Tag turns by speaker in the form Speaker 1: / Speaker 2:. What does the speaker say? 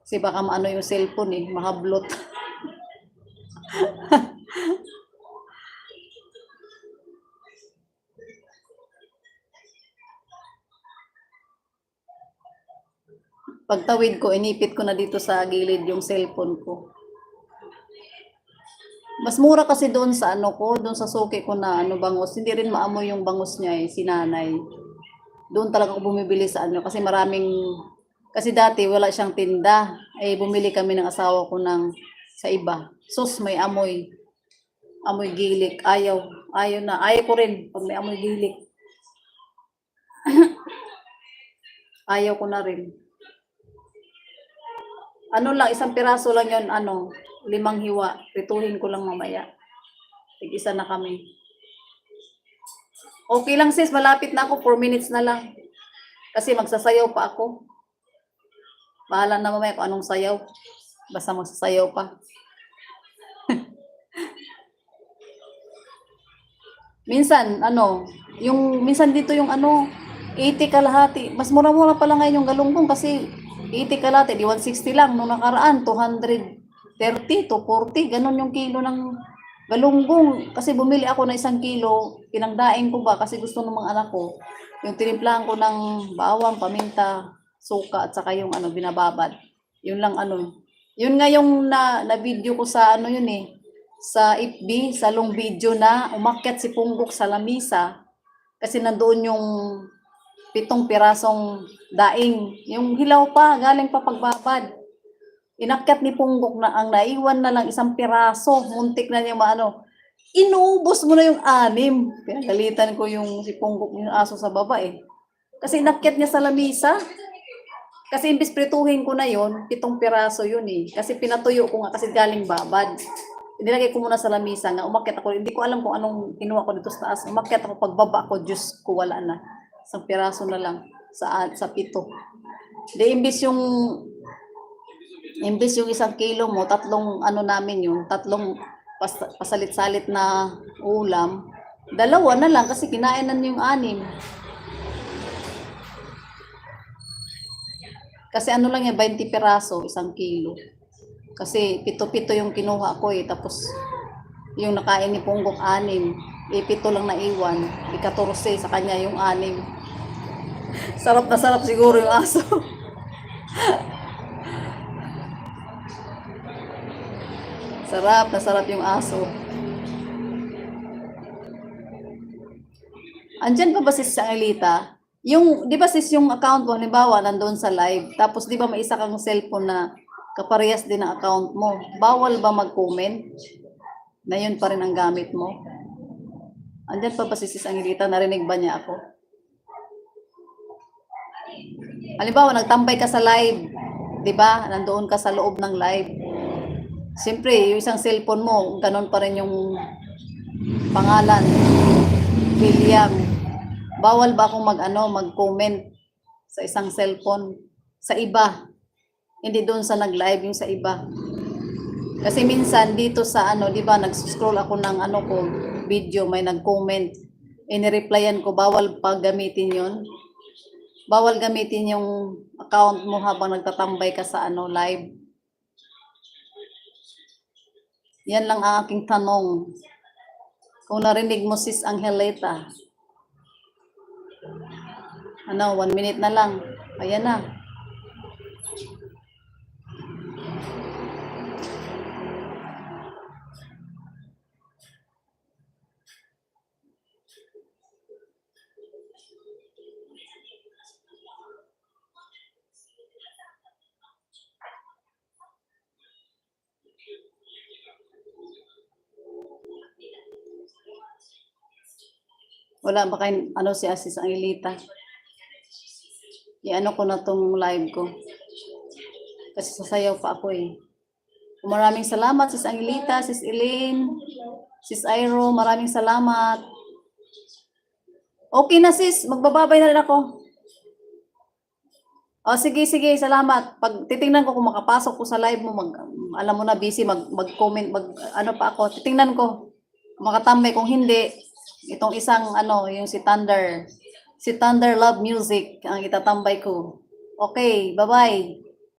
Speaker 1: Kasi baka maano yung cellphone eh, mahablot. Pagtawid ko, inipit ko na dito sa gilid yung cellphone ko. Mas mura kasi doon sa ano ko, doon sa suki ko na ano bangos. Hindi rin maamoy yung bangos niya eh, si nanay. Doon talaga ako bumibili sa ano kasi maraming kasi dati wala siyang tinda. Eh bumili kami ng asawa ko ng sa iba. Sus, may amoy. Amoy gilik. Ayaw. Ayaw na. Ayaw ko rin pag may amoy gilik. Ayaw ko na rin. Ano lang, isang piraso lang yon ano, 5 hiwa. Prituhin ko lang mamaya. Tig-isa na kami. Okay lang sis, malapit na ako. 4 minutes na lang. Kasi magsasayaw pa ako. Bahala na mamaya kung anong sayaw. Basta magsasayaw pa. Minsan, ano, minsan dito yung ano, 80 kalahati. Mas mura-mura pala ngayon yung galunggong kasi 80 kalahati, di 160 lang. Nung nakaraan, 230 to 40. Ganon yung kilo ng galunggong. Kasi bumili ako ng 1 kilo. Pinangdaing ko ba kasi gusto ng mga anak ko. Yung tinimplahan ko ng bawang, paminta, suka at saka yung ano, binababad. Yun lang ano. Yun nga yung na-video ko sa ano yun eh sa FB, sa long video na umakyat si Punggok sa lamisa kasi nandoon yung 7 pirasong daing. Yung hilaw pa, galing pa pagbabad. Inakyat ni Punggok na ang naiwan na lang 1 piraso. Muntik na niya maano. Inubos mo na yung 6. Pinagalitan ko yung si Punggok yung aso sa baba eh. Kasi inakyat niya sa lamisa. Kasi imbis prituhin ko na yon 7 piraso yun eh. Kasi pinatuyo ko nga kasi galing babad. Nilagay ko muna sa lamisa nga, umakyat ako. Hindi ko alam kung anong kinuha ko dito sa taas. Umakyat ako, pagbaba ko, Diyos ko, wala na. 1 piraso na lang sa 7. Di imbis yung 1 kilo mo, 3 ano namin yun, 3 pasalit-salit na ulam. 2 na lang kasi kinainan yung 6. Kasi ano lang yan, 20 piraso, 1 kilo. Kasi 7 yung kinuha ko eh. Tapos yung nakain ni Punggok 6. 7 lang naiwan. 14 sa kanya yung 6. Sarap na sarap siguro yung aso. Sarap na sarap yung aso. Andyan pa ba sis Angelita? Yung, di ba sis yung account mo, halimbawa, nandoon sa live. Tapos di ba may isa kang cellphone na kaparehas din ang account mo. Bawal ba mag-comment na yun pa rin ang gamit mo? Andyan pa ba si Sis Angelita? Narinig ba niya ako? Halimbawa, nagtambay ka sa live. Di ba? Nandoon ka sa loob ng live. Siyempre, yung isang cellphone mo, ganun pa rin yung pangalan. William. Bawal ba akong mag-comment sa isang cellphone? Sa iba. Hindi doon sa nag-live, yung sa iba. Kasi minsan dito sa di ba, nag-scroll ako ng ko, video, may nag-comment. Inireplyan ko, bawal pa gamitin yon. Bawal gamitin yung account mo habang nagtatambay ka sa live. Yan lang ang aking tanong. Kung narinig mo sis Angelita. 1 minute na lang. Ayan na. Wala ba kayo, si Sis Angelita? I-ano ko na tong live ko. Kasi sasayaw pa ako eh. Maraming salamat Sis Angelita, Sis Elaine, Sis Airo, maraming salamat. Okay na sis, magbababay na rin ako. Sige, salamat. Pag titingnan ko kung makapasok ko sa live mo, alam mo na busy, mag-comment, pa ako. Titingnan ko, makatambay. Kung hindi, itong isang, yung si Thunder Love Music, ang itatambay ko. Okay, bye-bye.